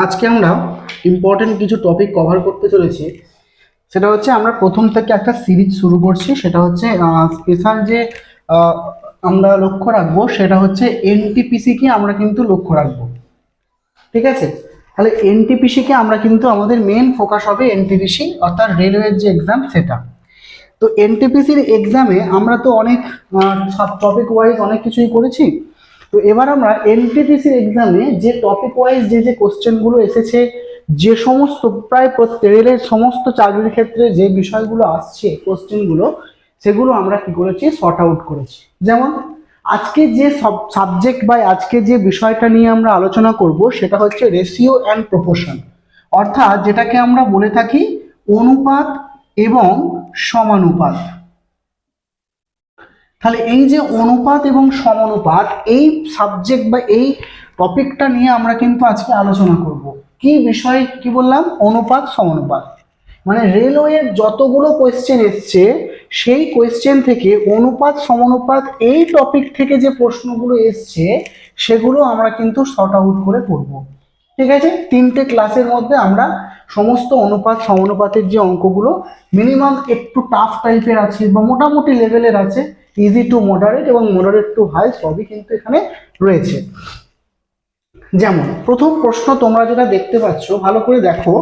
আজকে আমরা ইম্পর্টেন্ট কিছু টপিক কভার করতে চলেছি। সেটা হচ্ছে আমরা প্রথম থেকে একটা সিরিজ শুরু করছি, সেটা হচ্ছে স্পেশাল যে আমরা লক্ষ্য রাখবো সেটা হচ্ছে এনটিপিসি কে আমরা কিন্তু লক্ষ্য রাখবো। ঠিক আছে, তাহলে এনটিপিসি কে আমরা কিন্তু আমাদের মেন ফোকাস হবে এনটিপিসি অর্থাৎ রেলওয়ের যে এক্সাম সেটা। তো এনটিপিসির এক্সামে আমরা তো অনেক সব টপিক ওয়াইজ অনেক কিছুই করেছি। তো এবার আমরা এনটিপিসির এক্সামে যে টপিক ওয়াইজ যে কোশ্চেনগুলো এসেছে, যে সমস্ত প্রায় প্রত্যেক রেলের সমস্ত চাকরির ক্ষেত্রে যে বিষয়গুলো আসছে কোশ্চেনগুলো, সেগুলো আমরা কি করেছি, শর্ট আউট করেছি। যেমন আজকে যে সাবজেক্ট বা আজকে যে বিষয়টা নিয়ে আমরা আলোচনা করব সেটা হচ্ছে রেশিও অ্যান্ড প্রপোর্শন, অর্থাৎ যেটাকে আমরা বলে থাকি অনুপাত এবং সমানুপাত। তাহলে এই যে অনুপাত এবং সমানুপাত, এই সাবজেক্ট বা এই টপিকটা নিয়ে আমরা কিন্তু আজকে আলোচনা করব। কি বিষয় কি বললাম? অনুপাত সমানুপাত। মানে রেলওয়ের যতগুলো কোয়েশ্চেন এসছে সেই কোয়েশ্চেন থেকে অনুপাত সমানুপাত এই টপিক থেকে যে প্রশ্নগুলো এসছে সেগুলো আমরা কিন্তু শর্ট আউট করে করব। ঠিক আছে, 3টে ক্লাসের মধ্যে আমরা সমস্ত অনুপাত সমানুপাতের যে অঙ্কগুলো মিনিমাম একটু টাফ টাইপের আছে বা মোটামুটি লেভেলের আছে, ইজি টু মডারেট এবং মডারেট টু হাই সবই কিন্তু এখানে রয়েছে। যেমন প্রথম প্রশ্ন তোমরা যেটা দেখতে পাচ্ছ, ভালো করে দেখো,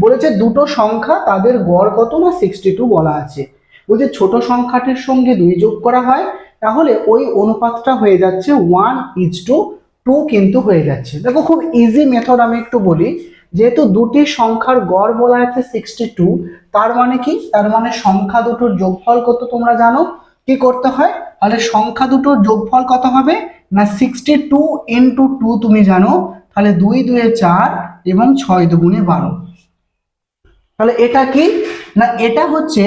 বলেছে দুটো সংখ্যা তাদের গড় কত না 62 বলা আছে। বলছে ছোট সংখ্যাটির সঙ্গে 2 যোগ করা হয় তাহলে ওই অনুপাতটা হয়ে যাচ্ছে 1:2 কিন্তু হয়ে যাচ্ছে। দেখো খুব ইজি মেথড আমি একটু বলি, যেহেতু দুটি সংখ্যার গড় বলা আছে 62, তার মানে কি, তার মানে সংখ্যা দুটোর যোগফল কত তোমরা জানো। কি করতে হয়, তাহলে সংখ্যা দুটোর যোগফল কত হবে না 62 ইন্টু 2 তুমি জানো, তাহলে 2 2 4 এবং 6 2 12। তাহলে এটা কি না, এটা হচ্ছে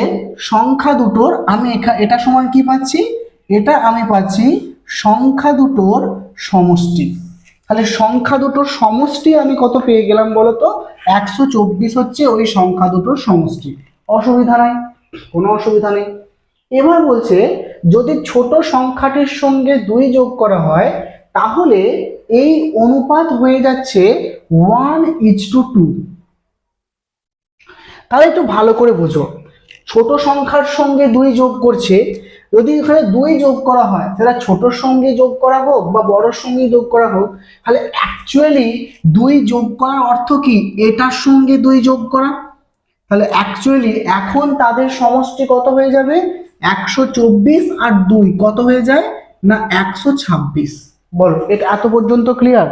সংখ্যা দুটোর, আমি এটা সমান কি পাচ্ছি, এটা আমি পাচ্ছি সংখ্যা দুটোর সমষ্টি। তাহলে সংখ্যা দুটোর সমষ্টি আমি কত পেয়ে গেলাম বলো তো, 124 হচ্ছে ওই সংখ্যা দুটোর সমষ্টি। অসুবিধা নাই, কোনো অসুবিধা নেই। এবার বলছে যদি ছোট সংখ্যাটির সঙ্গে 2 যোগ করা হয় তাহলে এই অনুপাত হয়ে যাচ্ছে 1:2। তাহলে একটু ভালো করে বোঝো, ছোট সংখ্যার সঙ্গে 2 যোগ করছে, যদি এখানে 2 যোগ করা হয় সেটা ছোটর সঙ্গে যোগ করা হোক বা বড়র সঙ্গে যোগ করা হোক, তাহলে অ্যাকচুয়ালি 2 যোগ করার অর্থ কি, এটার সঙ্গে 2 যোগ করা। তাহলে অ্যাকচুয়ালি এখন তাদের সমষ্টি কত হয়ে যাবে, 124 আর 2 কত হয়ে যায় না 126। বলো এটা এত পর্যন্ত ক্লিয়ার?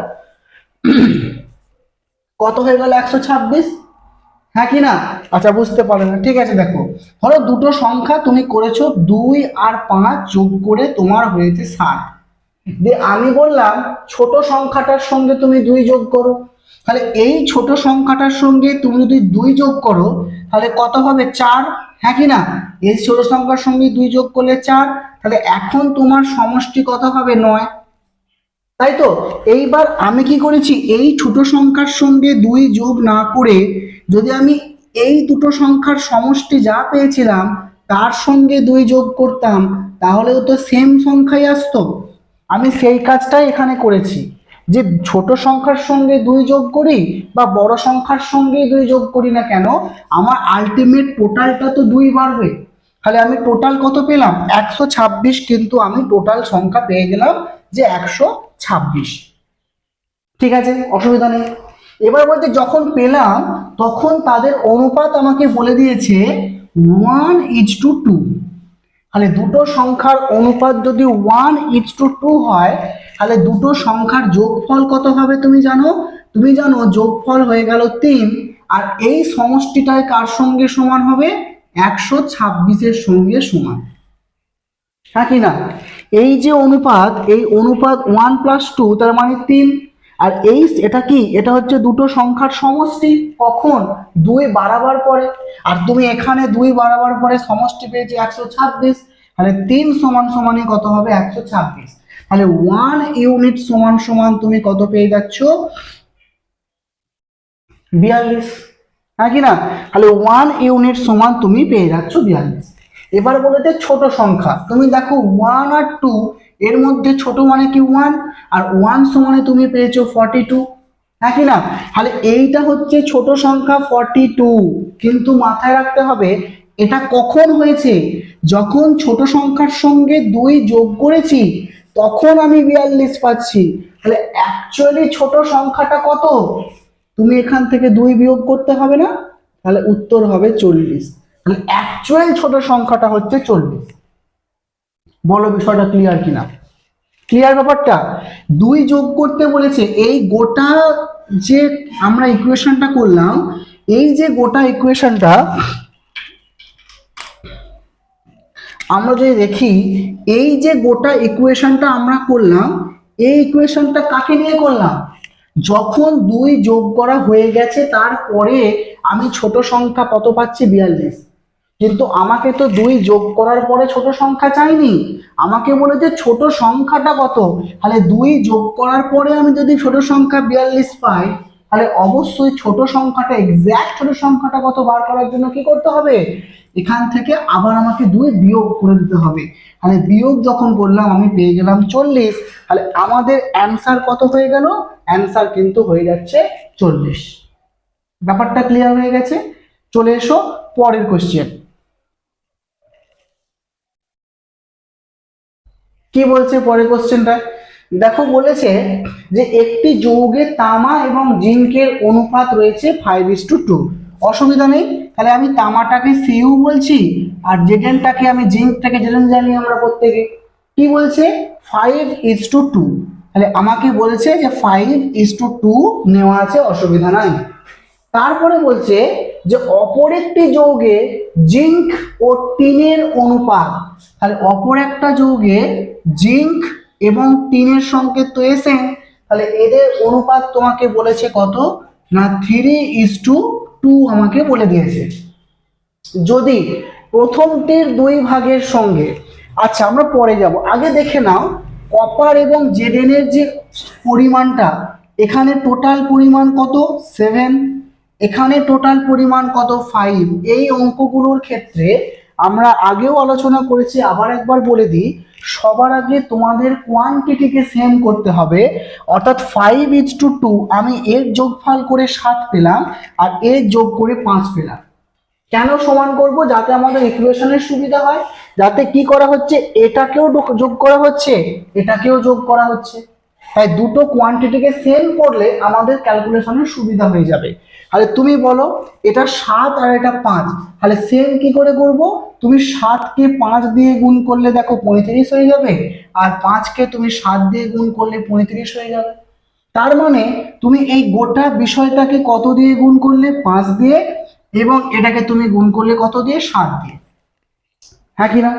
কত হয়ে গেল 126, হ্যাঁ কি না? আচ্ছা বুঝতে পারো না, ঠিক আছে। দেখো ধরো দুটো সংখ্যা তুমি করেছো 2 আর 5 যোগ করে তোমার হয়েছে 60, দিয়ে আমি বললাম ছোট সংখ্যাটার সঙ্গে তুমি 2 যোগ করো। তাহলে এই ছোট সংখ্যাটার সঙ্গে তুমি যদি 2 যোগ করো তাহলে কত হবে 4, হ্যাঁ কি না? এই ছোট সংখ্যার সঙ্গে 2 যোগ করলে 4, তাহলে এখন তোমার সমষ্টি কত হবে 9, তাই তো? এইবার আমি কি করেছি, এই ছোট সংখ্যার সঙ্গে 2 যোগ না করে যদি আমি এই দুটো সংখ্যার সমষ্টি যা পেয়েছিলাম তার সঙ্গে 2 যোগ করতাম তাহলেও তো সেম সংখ্যাই আসতো। আমি সেই কাজটাই এখানে করেছি, যে ছোট সংখ্যার সঙ্গে 2 যোগ করি বা বড় সংখ্যার সঙ্গে 2 যোগ করি না কেন, আমার আলটিমেট টোটালটা তো 2 বাড়বে। তাহলে আমি টোটাল কত পেলাম 126, কিন্তু আমি টোটাল সংখ্যা পেয়ে গেলাম যে 126। ঠিক আছে, অসুবিধা নেই। এবার বলতে যখন পেলাম তখন তাদের অনুপাত আমাকে বলে দিয়েছে 1:2। তাহলে দুটো সংখ্যার অনুপাত যদি 1:2 হয় তাহলে দুটো সংখ্যার যোগফল কত হবে তুমি জানো, তুমি জানো যোগফল হয়ে গেল 3, আর এই সমষ্টিটাই কার সঙ্গে সমান হবে, 126-এর সঙ্গে সমান, হ্যাঁ কি না? এই যে অনুপাত, এই অনুপাত 1 + 2 তার মানে 3, আর এই এটা কি, এটা হচ্ছে দুটো সংখ্যার সমষ্টি, কখন 2 বাড়াবার পরে, আর তুমি এখানে 2 বাড়াবার পরে সমষ্টি পেয়েছি 126, তাহলে 3 সমান সমানই কত হবে 126। তাহলে 1 ইউনিট সমান সমান তুমি কত পেয়ে যাচ্ছ 42, হ্যাঁ কি না? তাহলে 1 ইউনিট সমান তুমি পেয়ে যাচ্ছ 42। এবার বলেছে ছোট সংখ্যা, তুমি দেখো 1 আর 2 এর মধ্যে ছোট মানে কি 1, আর 1 সমানে তুমি পেয়েছো 42। হ্যাঁ কি না? তাহলে এইটা হচ্ছে ছোট সংখ্যা 42, কিন্তু মাথায় রাখতে হবে এটা কখন হয়েছে, যখন ছোট সংখ্যার সঙ্গে 2 যোগ করেছি তখন আমি 42 পাচ্ছি। তাহলে অ্যাকচুয়ালি ছোট সংখ্যাটা কত, তুমি এখান থেকে 2 বিয়োগ করতে হবে না, তাহলে উত্তর হবে 40। তাহলে অ্যাকচুয়াল ছোট সংখ্যাটা হচ্ছে 40। বলো বিষয়টা ক্লিয়ার কিনা? ক্লিয়ার ব্যাপারটা? 2 যোগ করতে বলেছে, এই গোটা যে আমরা ইকুয়েশনটা করলাম, এই যে গোটা ইকুয়েশনটা আমরা যদি দেখি, এই যে গোটা ইকুয়েশনটা আমরা করলাম, এই ইকুয়েশনটা কাকে নিয়ে করলাম, যখন 2 যোগ করা হয়ে গেছে তারপরে আমি ছোট সংখ্যা কত পাচ্ছি 42, কিন্তু আমাকে তো 2 যোগ করার পরে ছোট সংখ্যা চাইনি, আমাকে বলেছে ছোট সংখ্যাটা কত। তাহলে 2 যোগ করার পরে আমি যদি ছোট সংখ্যা 42 পাই, তাহলে অবশ্যই ছোট সংখ্যাটা এক্স্যাক্ট ছোট সংখ্যাটা কত বার করার জন্য কি করতে হবে, এখান থেকে আবার আমাকে 2 বিয়োগ করে দিতে হবে। তাহলে বিয়োগ যখন করলাম আমি পেয়ে গেলাম 40। তাহলে আমাদের অ্যান্সার কত হয়ে গেল, অ্যান্সার কিন্তু হয়ে যাচ্ছে 40। ব্যাপারটা ক্লিয়ার হয়ে গেছে? চলে এসো পরের কোশ্চেন। কি বলছে পরের কোশ্চেনটা দেখো, বলেছে যে একটি যৌগে তামা এবং জিঙ্কের অনুপাত রয়েছে 5:2। অসুবিধা নেই, তাহলে আমি তামাটাকে সিইউ বলছি আর জেডেনটাকে আমি জিঙ্কটাকে জেডেন জানি আমরা প্রত্যেকে। কি বলছে 5:2, তাহলে আমাকে বলেছে যে 5:2 নেওয়া আছে, অসুবিধা নাই। তারপরে বলছে যে অপর একটি যৌগে জিঙ্ক ও টিনের অনুপাত, তাহলে অপর একটা যৌগে জিঙ্ক এবং টিনের সংকেত তো এসেন, তাহলে এদের অনুপাত তোমাকে বলেছে কত না 3:2 আমাকে বলে দিয়েছে। যদি প্রথমটির 2 ভাগের সঙ্গে, আচ্ছা আমরা পরে যাব, আগে দেখে নাও কপার এবং জেডেনের যে পরিমাণটা, এখানে টোটাল পরিমাণ কত 7, এখানে টোটাল পরিমাণ কত 5। এই অঙ্কগুলোর ক্ষেত্রে আমরা আগেও আলোচনা করেছি, আবার একবার বলে দিই, সবার আগে তোমাদের কোয়ান্টিটিকে সেম করতে হবে, অর্থাৎ 5:2 আমি এর যোগফল করে 7 পেলাম আর এর যোগ করে 5 পেলাম। কেন সমান করব, যাতে আমাদের ইকুয়েশনের সুবিধা হয়, যাতে কি করা হচ্ছে এটাকেও যোগ করা হচ্ছে এটাকেও যোগ করা হচ্ছে, তাই দুটো কোয়ান্টিটিকে সেম করলে আমাদের ক্যালকুলেশনের সুবিধা হয়ে যাবে। তাহলে তুমি বলো এটা 7 আর এটা 5, তাহলে সেম কি করে করব, তুমি 7কে 5 দিয়ে গুণ করলে দেখো 35 হয়ে যাবে, আর 5কে তুমি 7 দিয়ে গুণ করলে 35 হয়ে যাবে। তার মানে তুমি এই গোটা বিষয়টাকে কত দিয়ে গুণ করলে 5 দিয়ে, এবং এটাকে তুমি গুণ করলে কত দিয়ে 7 দিয়ে, হ্যাঁ কি না?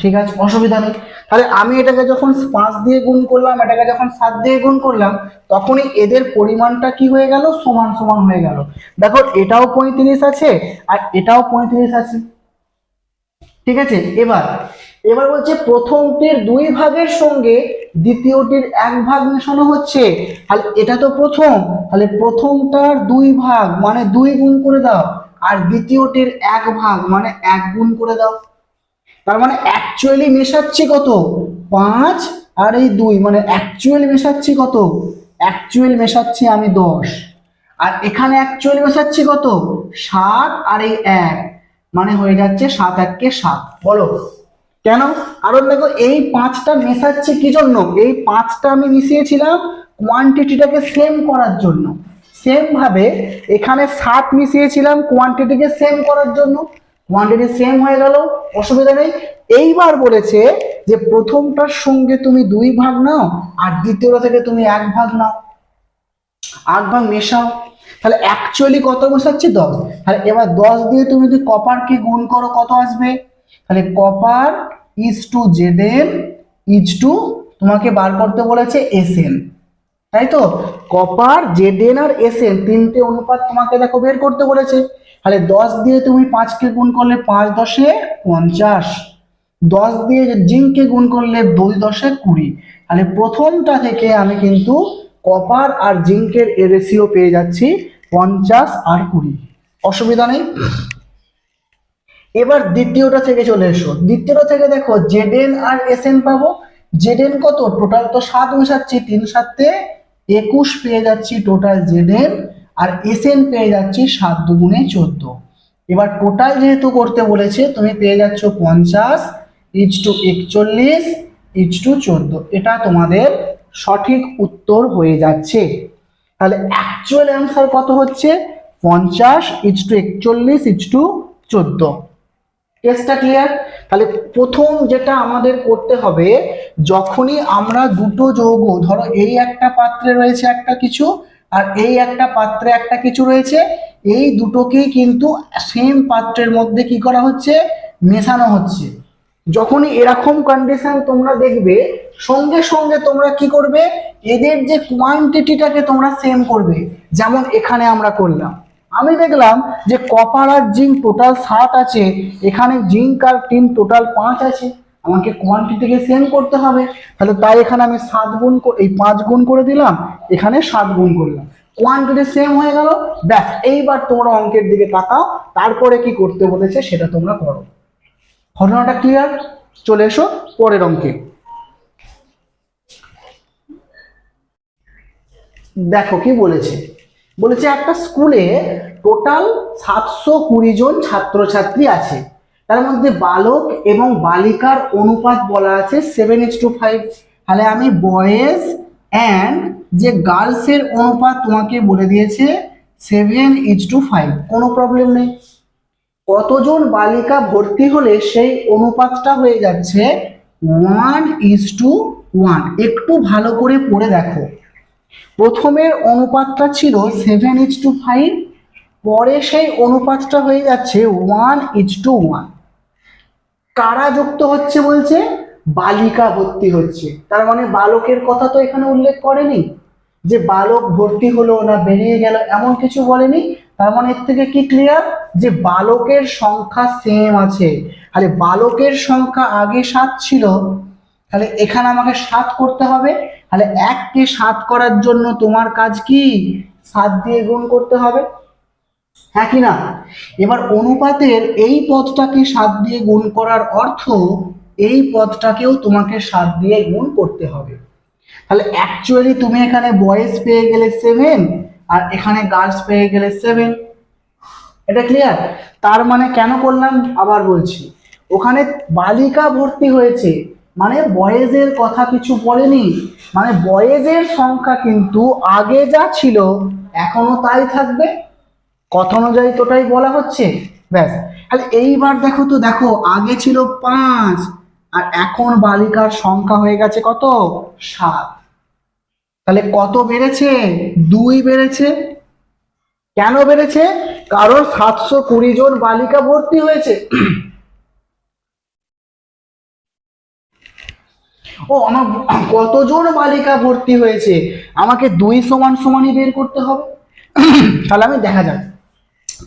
ঠিক আছে, অসুবিধা নেই। তাহলে আমি এটাকে যখন 5 দিয়ে গুণ করলাম, এটাকে যখন 7 দিয়ে গুণ করলাম, তখনই এদের পরিমাণটা কি হয়ে গেল, সমান সমান হয়ে গেল। দেখো এটাও 35 আছে আর এটাও 35 আছে, ঠিক আছে। এবার এবার বলছে প্রথমটির 2 ভাগের সঙ্গে দ্বিতীয়টির 1 ভাগ মেশানো হচ্ছে, তাহলে এটা তো প্রথম, তাহলে প্রথমটার 2 ভাগ মানে 2 গুণ করে দাও, আর দ্বিতীয়টির 1 ভাগ মানে 1 গুণ করে দাও। তার মানে অ্যাকচুয়ালি মেশাচ্ছি কত 5 আর এই 2, মানে অ্যাকচুয়ালি মেশাচ্ছি কত, অ্যাকচুয়াল মেশাচ্ছি আমি 10, আর এখানে অ্যাকচুয়ালি মেশাচ্ছি কত 7 আর এই 1, মানে হয়ে যাচ্ছে 7 1 7। বলো কেন? কারণ দেখো এই 5টা মেশাচ্ছি কি জন্য, এই 5টা আমি মিশিয়েছিলাম কোয়ান্টিটিটাকে সেম করার জন্য, সেম ভাবে এখানে 7 মিশিয়েছিলাম কোয়ান্টিটিকে সেম করার জন্য, কোয়ান্টিটি সেম হয়ে গেল, অসুবিধা নেই। এইবার বলেছে যে প্রথমটার সঙ্গে তুমি 2 ভাগ নাও আর দ্বিতীয়টা থেকে তুমি 1 ভাগ নাও, 8 ভাগ মেশাও, তাহলে অ্যাকচুয়ালি কত মেশাচ্ছি 10। তাহলে এবার 10 দিয়ে তুমি যদি কপারকে গুণ করো কত আসবে, তাহলে কপার ইজ টু জেডেন ইজ টু, তোমাকে বার করতে বলেছে এসএন, তাই তো, কপার জেডেন আর এসএন তিনটে অনুপাত তোমাকে দেখো বের করতে বলেছে। তাহলে 10 দিয়ে তুমি 5কে গুণ করলে 5 10 50, 10 দিয়ে জিঙ্ককে গুণ করলে 2 10 20, তাহলে প্রথমটা থেকে আমি কিন্তু কপার আর জিঙ্কের রেশিও পেয়ে যাচ্ছি 50 আর 20, অসুবিধা নেই। এবার দ্বিতীয়টা থেকে চলে এসো, দ্বিতীয়টা থেকে দেখো জেডেন আর এসএন পাবো, জেডেন কত টোটাল তো 7 মেশাচ্ছি, 3 7 21 পেয়ে যাচ্ছি টোটাল জেডের, আর এসএন পেয়ে যাচ্ছি 7 দুগুণে 14। এবার টোটাল যেহেতু করতে বলেছে তুমি পেয়ে যাচ্ছ 50 ইজটু 41 ইজটু 14। এটা তোমাদের সঠিক উত্তর হয়ে যাচ্ছে। তাহলে অ্যাকচুয়াল অ্যান্সার কত হচ্ছে? 50 ইজটু 41 ইজটু 14। কেসটা ক্লিয়ার? তাহলে প্রথম যেটা আমাদের করতে হবে, যখনই আমরা দুটো যৌগ, ধরো এই একটা পাত্রে রয়েছে একটা কিছু আর এই একটা পাত্রে একটা কিছু রয়েছে, এই দুটোকেই কিন্তু সেম পাত্রের মধ্যে কি করা হচ্ছে? মেশানো হচ্ছে। যখনই এরকম কন্ডিশন তোমরা দেখবে, সঙ্গে সঙ্গে তোমরা কি করবে? এদের যে কোয়ান্টিটিটাকে তোমরা সেম করবে। যেমন এখানে আমরা করলাম, আমি দেখলাম যে কপার আর জিঙ্ক টোটাল 7 আছে, এখানে জিঙ্ক আর টিন টোটাল 5 আছে, আমাকে কোয়ান্টিটিকে সেম করতে হবে। তাহলে তাই এখানে আমি 7 গুণ এই 5 গুণ করে দিলাম, এখানে 7 গুণ করলাম, কোয়ান্টিটি সেম হয়ে গেল। ব্যাস, এইবার তোমরা অঙ্কের দিকে তাকাও, তারপরে কি করতে বলেছে সেটা তোমরা করো। ঘটনাটা ক্লিয়ার? চলে এসো পরের অঙ্কে। দেখো কি বলেছে। বলেছে একটা স্কুলে টোটাল 720 জন ছাত্রছাত্রী আছে, তার মধ্যে বালক এবং বালিকার অনুপাত বলা আছে 7:5। তাহলে আমি বয়েজ অ্যান্ড যে গার্লসের অনুপাত তোমাকে বলে দিয়েছে 7:5, কোনো প্রবলেম নেই। কতজন বালিকা ভর্তি হলে সেই অনুপাতটা হয়ে যাচ্ছে 1:1। একটু ভালো করে পড়ে দেখো, প্রথমের অনুপাতটা ছিল 7:5, পরে সেই অনুপাতটা হয়ে যাচ্ছে 1:1। কারা যুক্ত হচ্ছে বলছে? বালিকা ভর্তি হচ্ছে। তার মানে বালকের কথা তো এখানে উল্লেখ করেনি, যে বালক ভর্তি হলো না বেরিয়ে গেল এমন কিছু বলেনি। তার মানে এর থেকে কি ক্লিয়ার? যে বালকের সংখ্যা সেম আছে। তাহলে বালকের সংখ্যা আগে 7 ছিল, তাহলে এখানে আমাকে 7 করতে হবে। তাহলে 1 কে 7 করার জন্য তোমার কাজ কি? 7 দিয়ে গুণ করতে হবে, হ্যাঁ কি না? এবার অনুপাতের এই পদটাকে 7 দিয়ে গুণ করার অর্থ এই পদটাকেও তোমাকে 7 দিয়ে গুণ করতে হবে। তাহলে অ্যাকচুয়ালি তুমি এখানে বয়েজ পেয়ে গেলে 7 আর এখানে গার্লস পেয়ে গেলে 7। এটা ক্লিয়ার? তার মানে কেন করলাম আবার বলছি, ওখানে বালিকা ভর্তি হয়েছে মানে বয়েজের কথা কিছু বলেনি, মানে বয়েজের সংখ্যা কিন্তু আগে যা ছিল এখনো তাই থাকবে, কথা অনুযায়ী তোটাই বলা হচ্ছে। ব্যাস, তাহলে এইবার দেখো তো, দেখো আগে ছিল 5 আর এখন বালিকার সংখ্যা হয়ে গেছে কত? 7। তাহলে কত বেড়েছে? 2 বেড়েছে। কেন বেড়েছে? কারণ 720 জন বালিকা ভর্তি হয়েছে। ও আমার কতজন বালিকা ভর্তি হয়েছে, আমাকে 2 সমান সমানই বের করতে হবে। তাহলে আমি দেখা যাক,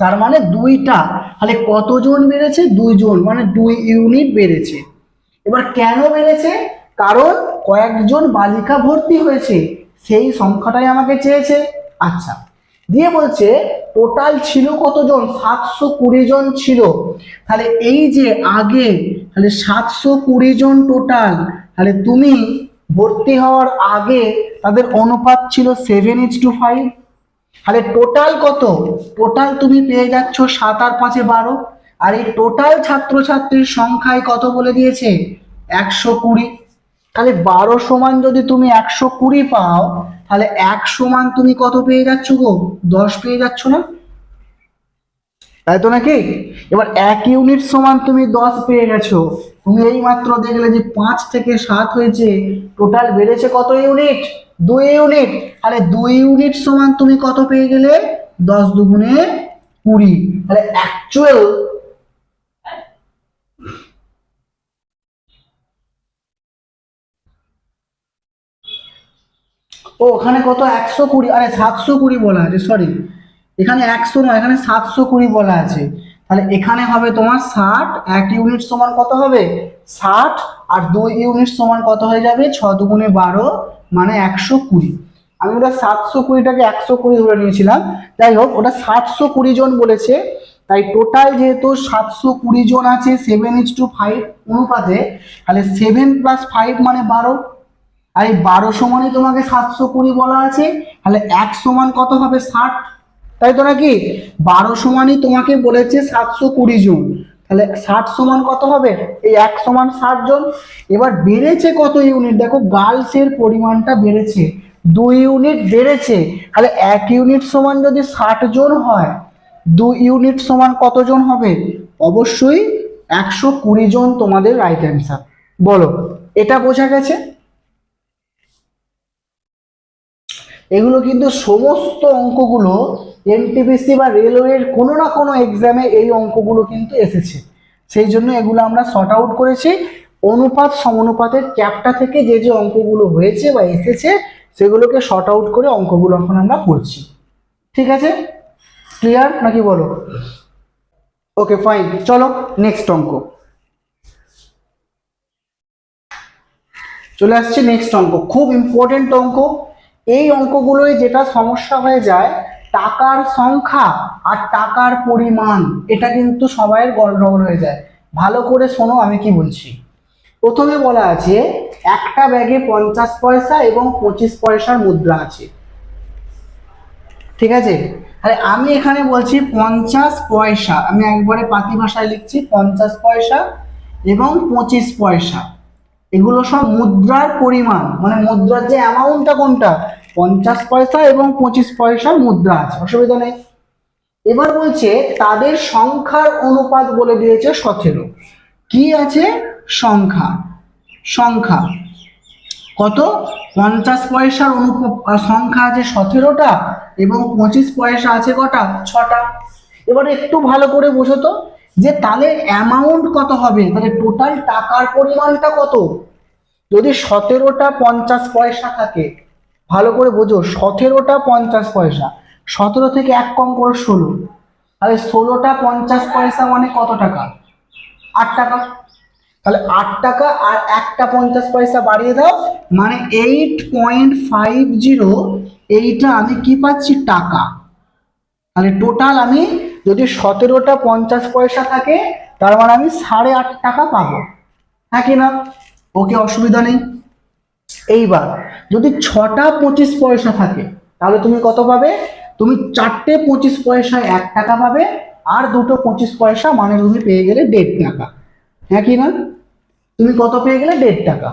তার মানে 2টা, তাহলে কতজন বেড়েছে? 2 জন, মানে 2 ইউনিট বেড়েছে। এবার কেন বেড়েছে? কারণ কয়েকজন বালিকা ভর্তি হয়েছে, সেই সংখ্যাটাই আমাকে চেয়েছে। আচ্ছা, দিয়ে বলছে টোটাল ছিল কতজন? 720 জন ছিল। তাহলে এই যে আগে, তাহলে 720 জন টোটাল, তাহলে তুমি ভর্তি হওয়ার আগে তাদের অনুপাত ছিল 7:5। তাহলে টোটাল কত? টোটাল তুমি পেয়ে যাচ্ছ 7 আর 5 12, আর এই টোটাল ছাত্রছাত্রীর সংখ্যায় কত বলে দিয়েছে? 120। তাহলে 12 সমান যদি তুমি 120 পাও, তাহলে 1 সমান তুমি কত পেয়ে যাচ্ছ গো? 10 পেয়ে যাচ্ছ না? তাই তো নাকি? এবার 1 ইউনিট সমান তুমি 10 পেয়ে গেছো। তুমি এই মাত্র দেখলে যে 5 থেকে 7 হয়েছে, টোটাল বেড়েছে কত ইউনিট? 2 ইউনিট। তাহলে 2 ইউনিট সমান তুমি কত পেয়ে গেলে? 10 দুগুণে 20। তাহলে অ্যাকচুয়াল ও ওখানে কত? 120, আরে 720 বলা আছে, সরি, এখানে 100 নয়, এখানে 720 বলা আছে। তাহলে এখানে হবে তোমার 60, 1 ইউনিট সমান কত হবে? 60, আর 2 ইউনিট সমান কত হয়ে যাবে? 6 দুগুণে 12, মানে 120। আমি ওটা 720টাকে 120 ধরে নিয়েছিলাম, যাই হোক ওটা 720 জন বলেছে। তাই টোটাল যেহেতু 720 জন আছে 7:5 অনুপাতে, তাহলে 7 + 5 মানে 12। আর এই 12 সমানই তোমাকে 720 বলা আছে, তাহলে 1 সমান কত হবে 60, তাই তো নাকি? 12 সমানই তোমাকে বলেছে 720 জন, তাহলে 60 সমান কত হবে? এই 1 সমান 60 জন। এবার বেড়েছে কত ইউনিট, দেখো গার্লসের পরিমাণটা বেড়েছে, 2 ইউনিট বেড়েছে, তাহলে 1 ইউনিট সমান যদি 60 জন হয়, 2 ইউনিট সমান কতজন হবে? অবশ্যই 120 জন তোমাদের রাইট অ্যান্সার। বলো, এটা বোঝা গেছে? এগুলো কিন্তু সমস্ত অঙ্কগুলো এনটিপিসি বা রেলওয়ের কোনো না কোনো এক্সামে এই অঙ্কগুলো কিন্তু এসেছে, সেই জন্য এগুলো আমরা শর্ট আউট করেছি। অনুপাত সমানুপাতের চ্যাপ্টার থেকে যে যে অঙ্কগুলো হয়েছে বা এসেছে সেগুলোকে শর্ট আউট করে অঙ্কগুলো এখন আমরা করছি। ঠিক আছে, ক্লিয়ার নাকি বলো? ওকে ফাইন, চলো নেক্সট অঙ্ক চলে আসছে। নেক্সট অঙ্ক খুব ইম্পর্টেন্ট অঙ্ক। এই অঙ্কগুলোয় যেটা সমস্যা হয়ে যায়, টাকার সংখ্যা আর টাকার পরিমাণ, এটা কিন্তু সবাইয়ের গন্ডগোল হয়ে যায়। ভালো করে শোনো আমি কি বলছি। প্রথমে বলা আছে একটা ব্যাগে 50 পয়সা এবং 25 পয়সার মুদ্রা আছে, ঠিক আছে? তাহলে আমি এখানে বলছি 50 পয়সা, আমি একবারে পাতি ভাষায় লিখছি 50 পয়সা এবং 25 পয়সা, এগুলো সব মুদ্রার পরিমাণ, মানে মুদ্রার যে অ্যামাউন্টটা কোনটা, 50 পয়সা এবং 25 পয়সার মুদ্রা আছে, অসুবিধা নেই। এবার বলছে তাদের সংখ্যার অনুপাত বলে দিয়েছে 17। কি আছে? সংখ্যা, সংখ্যা কত? 50 পয়সার সংখ্যা আছে 17টা এবং 25 পয়সা আছে কটা? 6টা। এবার একটু ভালো করে বোঝো তো, যে তাহলে অ্যামাউন্ট কত হবে, তাহলে টোটাল টাকার পরিমাণটা কত? যদি 17টা 50 পয়সা থাকে, ভালো করে বোঝো, 17টা 50 পয়সা, 17 থেকে 1 কম করো 16, তাহলে 16টা 50 পয়সা মানে কত টাকা? 8 টাকা। তাহলে 8 টাকা আর একটা 50 পয়সা বাড়িয়ে দাও, মানে 8.50, এইটা আমি কি পাচ্ছি? টাকা। তাহলে টোটাল আমি যদি 17টা 50 পয়সা থাকে, তার মানে আমি 8.5 টাকা পাবো, হ্যাঁ কি না? ওকে, অসুবিধা নেই। এইবার যদি 6টা 25 পয়সা থাকে, তাহলে তুমি কত পাবে? তুমি 4টে 25 পয়সায় 1 টাকা পাবে, আর দুটো 25 পয়সা মানে তুমি পেয়ে গেলে 1.5 টাকা, হ্যাঁ কি না? তুমি কত পেয়ে গেলে? 1.5 টাকা,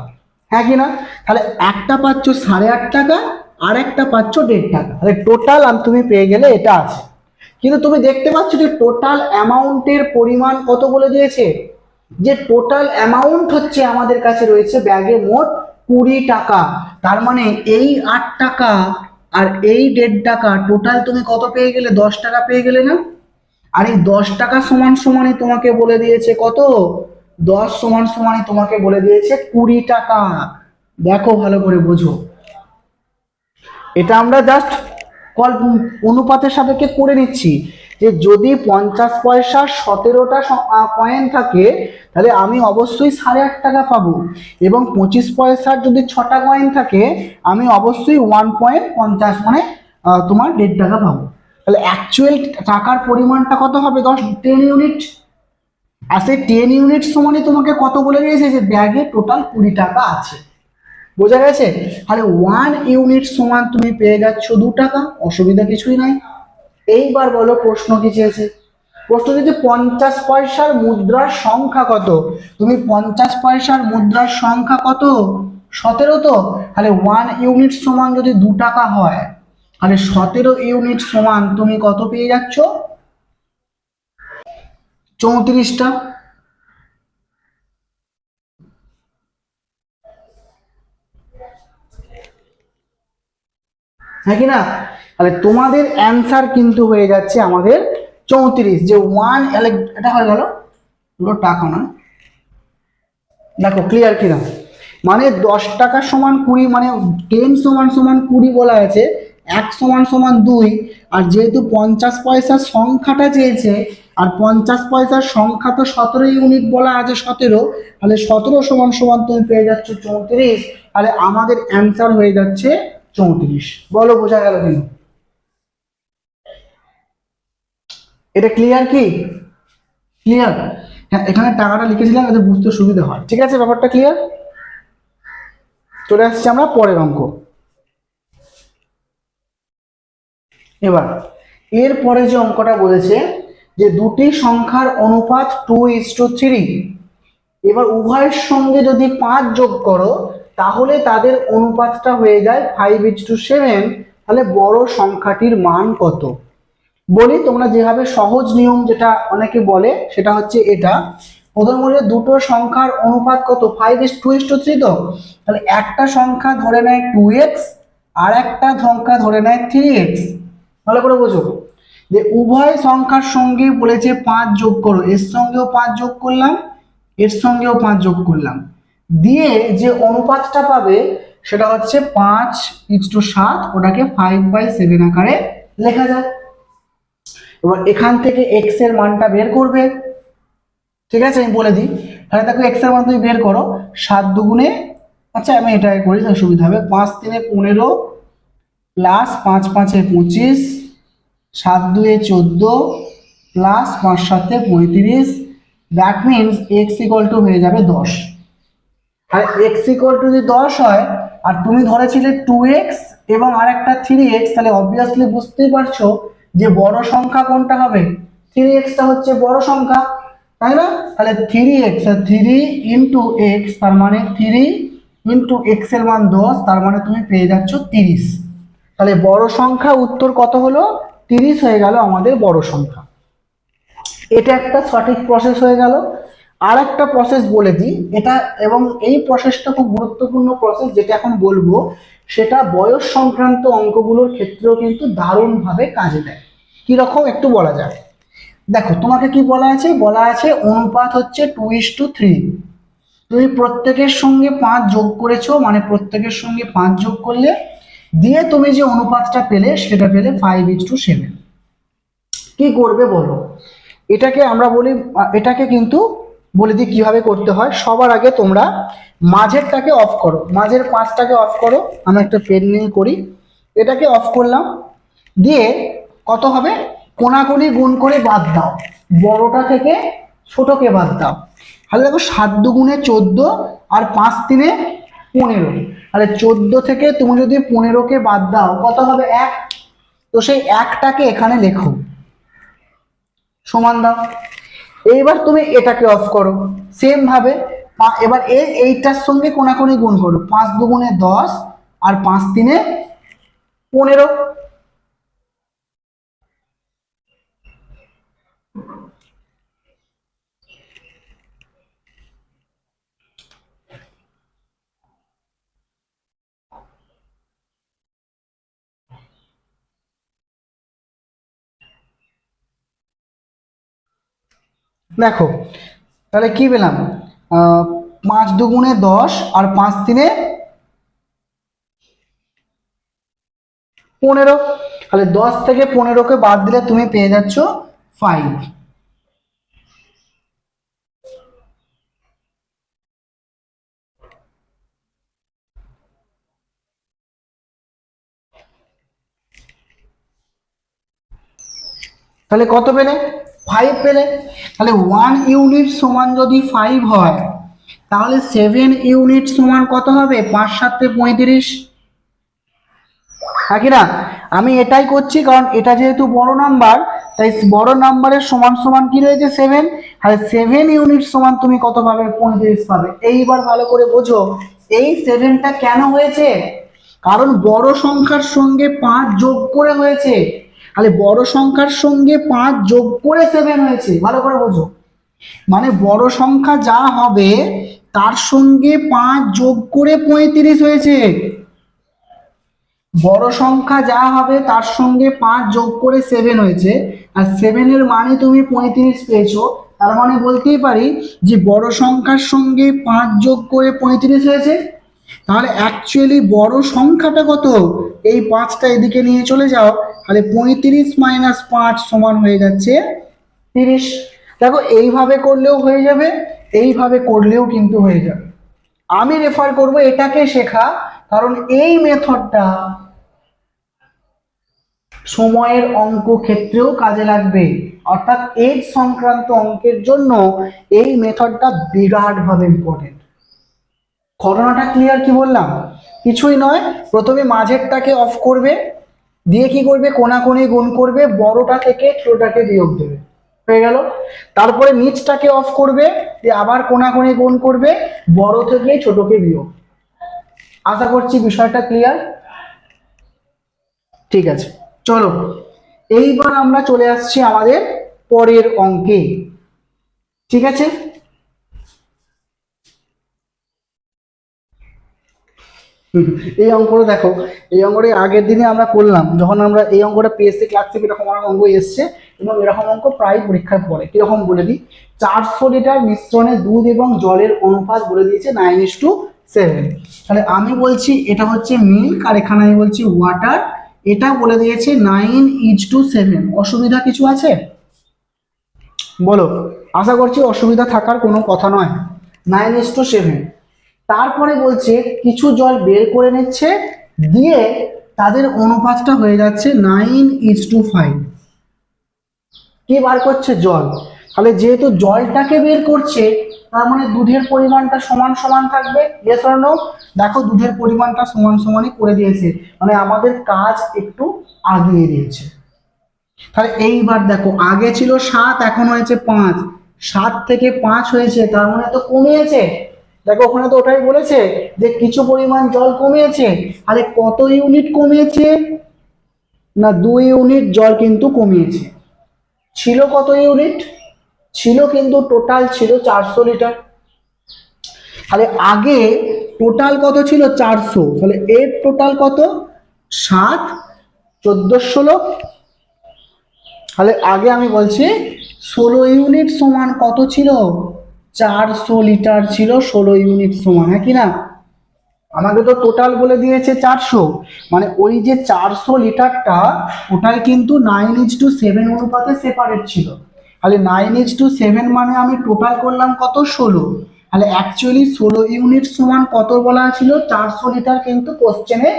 হ্যাঁ কি না? তাহলে একটা পাচ্ছ 8.5 টাকা, আর একটা পাচ্ছ 1.5 টাকা, তাহলে টোটাল তুমি পেয়ে গেলে এটা আছে। কিন্তু তুমি দেখতে পাচ্ছ যে টোটাল অ্যামাউন্টের পরিমাণ কত বলে দিয়েছে, যে টোটাল অ্যামাউন্ট হচ্ছে আমাদের কাছে রয়েছে ব্যাগে মোট 20 টাকা, তার মানে এই 8 টাকা আর এই 1.5 টাকা, টোটাল তুমি কত পেয়ে গেলে? 10 টাকা পেয়ে গেলে না? আর এই 10 টাকা সমান সমানই তোমাকে বলে দিয়েছে কত? 10 সমান সমানই তোমাকে বলে দিয়েছে 20 টাকা। দেখো ভালো করে বোঝো, এটা আমরা জাস্ট অনুপাতের সাপেক্ষে করে নিচ্ছি, যে যদি 50 পয়সার 17টা কয়েন থাকে, তাহলে আমি অবশ্যই 8.5 টাকা পাবো, এবং 25 পয়সার যদি 6টা কয়েন থাকে, আমি অবশ্যই 1.50 মানে তোমার 1.5 টাকা পাবো। তাহলে অ্যাকচুয়াল টাকার পরিমাণটা কত হবে? 10 ইউনিট। আর সেই 10 ইউনিট সমানই তোমাকে কত বলে দিয়েছে, যে ব্যাগে টোটাল 20 টাকা আছে। বোঝা গেছে? তাহলে 1 ইউনিট সমান তুমি পেয়ে যাচ্ছ 2 টাকা, অসুবিধা কিছুই নাই। এইবার বলো প্রশ্ন কি চেয়েছে? প্রশ্ন যদি 50 পয়সার মুদ্রার সংখ্যা কত, তুমি 50 পয়সার মুদ্রার সংখ্যা কত? 17 তো, তাহলে 1 ইউনিট সমান যদি 2 টাকা হয়, তাহলে 17 ইউনিট সমান তুমি কত পেয়ে যাচ্ছ? 34টা। হ্যাঁ কি না? তাহলে তোমাদের অ্যান্সার কিন্তু হয়ে যাচ্ছে আমাদের 34, যে 1, এটা হয়ে গেল পুরো টাকা না। দেখো ক্লিয়ার কিনা? মানে 10 টাকা সমান 20, মানে 10 সমান সমান 20 বলা আছে, 1 সমান সমান 2, আর যেহেতু 50 পয়সার সংখ্যাটা চেয়েছে, আর 50 পয়সার সংখ্যা তো 17 ইউনিট বলা আছে 17, তাহলে 17 সমান সমান তুমি পেয়ে যাচ্ছ 34, তাহলে আমাদের অ্যান্সার হয়ে যাচ্ছে 34। বলো বোঝা গেল কিনা? এটা ক্লিয়ার কি? ক্লিয়ার? হ্যাঁ, এখানে টাকাটা লিখেছিলাম যাতে বুঝতে সুবিধা হয়। ঠিক আছে, ব্যাপারটা ক্লিয়ার? চলে আসছি আমরা পরের অঙ্ক। এবার এরপরে যে অঙ্কটা বলেছে যে দুটি সংখ্যার অনুপাত 2:3, এবার উভয়ের সঙ্গে যদি 5 যোগ করো তাহলে তাদের অনুপাতটা হয়ে যায় 5:7, তাহলে বড় সংখ্যাটির মান কত? বলি, তোমরা যেভাবে সহজ নিয়ম যেটা অনেকে বলে সেটা হচ্ছে এটা, প্রথম বলে দুটো সংখ্যার অনুপাত কত, 5:2:3, তো তাহলে একটা সংখ্যা ধরে নেয় 2x আর একটা সংখ্যা ধরে নেয় 3x। ভালো করে বোঝো যে উভয় সংখ্যার সঙ্গে বলেছে 5 যোগ করো, এর সঙ্গেও 5 যোগ করলাম, এর সঙ্গেও 5 যোগ করলাম, দিয়ে যে অনুপাতটা পাবে সেটা হচ্ছে 5:7, ওটাকে 5/7 আকারে লেখা যায়। এবার এখান থেকে x এর মানটা বের করবে, ঠিক আছে? আমি বলে দিই, তাহলে দেখো x এর মান তুমি বের করো, 7 দুগুণে, আচ্ছা আমি এটা করি তাহলে সুবিধা হবে, 5 3 15 plus 5 5 25, 7 2 14 plus 5 7 35, that means x equal to হয়ে যাবে 10। আর x ইকুয়াল টু যদি 10 হয় আর তুমি ধরেছিলে 2x এবং আর একটা 3x, তাহলে অবভিয়াসলি বুঝতেই পারছো যে বড় সংখ্যা কোনটা হবে, 3x টা হচ্ছে বড় সংখ্যা, তাই না? তাহলে 3x, 3 ইন্টু x, তার মানে 3 ইন্টু x এর মান 10, তার মানে তুমি পেয়ে যাচ্ছ 30। তাহলে বড় সংখ্যা উত্তর কত হলো, 30 হয়ে গেল আমাদের বড় সংখ্যা। এটা একটা সঠিক প্রসেস হয়ে গেল। আর একটা প্রসেস বলে দিই এটা, এবং এই প্রসেসটা খুব গুরুত্বপূর্ণ প্রসেস, যেটা এখন বলবো সেটা বয়স সংক্রান্ত অঙ্কগুলোর ক্ষেত্রেও কিন্তু দারুণভাবে কাজে দেয়। কিরকম একটু বলা যায়, দেখো তোমাকে কি বলা আছে, বলা আছে অনুপাত হচ্ছে 2:3, তুমি প্রত্যেকের সঙ্গে 5 যোগ করেছো, মানে প্রত্যেকের সঙ্গে 5 যোগ করলে দিয়ে তুমি যে অনুপাতটা পেলে সেটা পেলে 5:7। কি করবে বলো, এটাকে আমরা বলি, এটাকে কিন্তু বলে দিই কিভাবে করতে হয়। সবার আগে তোমরা মাঝেরটাকে অফ করো, মাঝের 5টাকে অফ করো, আমি একটা পেন নিয়ে করি, এটাকে অফ করলাম, দিয়ে কত হবে, কোনাকুনি গুণ করে বাদ দাও, বড়টা থেকে ছোটকে বাদ দাও। তাহলে দেখো 7 দুগুণে 14 আর 5 3 15, তাহলে 14 থেকে তুমি যদি 15কে বাদ দাও কত হবে, 1, তো সেই 1টাকে এখানে লেখো, সমান দাও। এইবার তুমি এটাকে অফ করো সেম ভাবে, এবার এইটার সঙ্গে কোনাকুনি গুণ করো, 5 দুগুণে 10 আর 5 3 15। দেখো তাহলে কি পেলাম, 5 দুগুণে 10 আর 5 3 15, তাহলে 10 থেকে 15কে বাদ দিলে তুমি পেয়ে যাচ্ছ 5। তাহলে কত পেলে, 5 পেলে। তাহলে 1 ইউনিট সমান যদি 5 হয় তাহলে 7 ইউনিট সমান কত হবে, 5 7 35, হ্যাঁ কি না? আমি এটাই করছি কারণ এটা যেহেতু বড় নাম্বার, তাই বড় নাম্বারের সমান সমান কি রয়েছে, 7, তাহলে 7 ইউনিট সমান তুমি কত পাবে, 35 পাবে। এইবার ভালো করে বোঝো এই 7টা কেন হয়েছে, কারণ বড় সংখ্যার সঙ্গে 5 যোগ করে হয়েছে, তাহলে বড় সংখ্যার সঙ্গে 5 যোগ করে 7 হয়েছে, ভালো করে বোঝো। মানে বড় সংখ্যা যা হবে তার সঙ্গে 5 যোগ করে 35 হয়েছে, বড় সংখ্যা যা হবে তার সঙ্গে 5 যোগ করে 7 হয়েছে, আর 7 এর মানে তুমি 35 পেয়েছো, তার মানে বলতেই পারি যে বড় সংখ্যার সঙ্গে 5 যোগ করে 35 হয়েছে। তাহলে অ্যাকচুয়ালি বড় সংখ্যাটা কত, এই 5টা এদিকে নিয়ে চলে যাও, তাহলে 35 মাইনাস 5 সমান হয়ে যাচ্ছে 30। দেখো এইভাবে করলেও হয়ে যাবে, এইভাবে করলেও কিন্তু হয়ে যাবে। আমি রেফার করব এটাকে শেখা, কারণ এই মেথডটা সময়ের অঙ্ক ক্ষেত্রেও কাজে লাগবে, অর্থাৎ এজ সংক্রান্ত অঙ্কের জন্য এই মেথডটা বিরাট ভাবে ইম্পর্টেন্ট। ঘটনাটা ক্লিয়ার? কি বললাম? কিছুই নয়, প্রথমে মাঝেরটাকে অফ করবে, দিয়ে কি করবে, কোনাকুনি গুণ করবে, বড়টা থেকে ছোটটাকে বিয়োগ দেবে, হয়ে গেল। তারপরে নিচটাকে অফ করবে, দিয়ে আবার কোনাকুনি গুণ করবে, বড় থেকে ছোটকে বিয়োগ। আশা করছি বিষয়টা ক্লিয়ার। ঠিক আছে, চলো এইবার আমরা চলে আসছি আমাদের পরের অঙ্কে। ঠিক আছে, এই অঙ্কটা দেখো, এই অঙ্কটা আগের দিনে আমরা করলাম, যখন আমরা এই অঙ্কটা পিএসসি ক্লাসে এরকম অঙ্ক এসছে, এবং এরকম অঙ্ক প্রায় পরীক্ষায় পড়ে। কিরকম বলে দিই, 400 লিটার মিশ্রণে দুধ এবং জলের অনুপাত বলে দিয়েছে 9:7। তাহলে আমি বলছি এটা হচ্ছে মিল্ক, আর এখানে আমি বলছি ওয়াটার, এটা বলে দিয়েছে 9:7। অসুবিধা কিছু আছে বলো? আশা করছি অসুবিধা থাকার কোনো কথা নয়। 9:7। তারপরে বলছে কিছু জল বের করে নিচ্ছে, দিয়ে তাদের অনুপাতটা হয়ে যাচ্ছে 9:5। কি বার করছে? জল। তাহলে যেহেতু জলটাকে বের করছে, তার মানে দুধের পরিমাণটা সমান সমান থাকবে। Yes or no? দেখো দুধের পরিমাণটা সমান সমানই করে দিয়েছে, মানে আমাদের কাজ একটু আগিয়ে দিয়েছে। তাহলে এইবার দেখো, আগে ছিল 7, এখন হয়েছে 5। 7 থেকে 5 হয়েছে, তার মানে তো কমিয়েছে। দেখো ওখানে তো ওটাই বলেছে যে কিছু পরিমাণ জল কমিয়েছে। তাহলে কত ইউনিট কমিয়েছে? না, 2 ইউনিট জল কিন্তু কমিয়েছে। ছিল কত ইউনিট? ছিল কিন্তু টোটাল ছিল 400 লিটার। তাহলে আগে টোটাল কত ছিল? 400। তাহলে এর টোটাল কত? 7, 14, 16। তাহলে আগে আমি বলছি 16 ইউনিট সমান কত ছিল? 400 লিটার ছিল 16 ইউনিট সমান, হ্যাঁ কি না? আমাকে তো টোটাল বলে দিয়েছে 400, মানে ওই যে 400 লিটারটা, ওটাই কিন্তু 9:7 অনুপাতে সেপারেট ছিল। তাহলে 9:7 মানে আমি টোটাল করলাম কত? 16। তাহলে অ্যাকচুয়ালি 16 ইউনিট সমান কত বলা ছিল? 400 লিটার কিন্তু কোশ্চেনে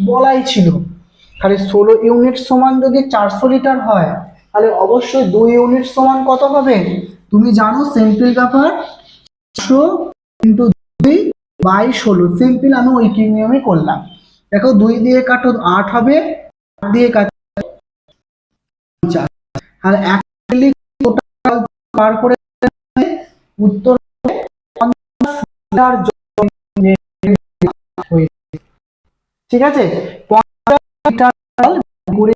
বলাই ছিল। তাহলে 16 ইউনিট সমান যদি 400 লিটার হয়, তাহলে অবশ্যই 2 ইউনিট সমান কত হবে? তুমি জানো সিম্পল ব্যাপার, 400 × 2/16। সিম্পল, আমি ওই নিয়মে করলাম। দেখো 2 দিয়ে কাটো 8 হবে, 8 দিয়ে কাটো 50। আর অ্যাকচুয়ালি টোটাল বার করে উত্তর 50 লিটার। ঠিক আছে, 50 লিটার জল ঘুরে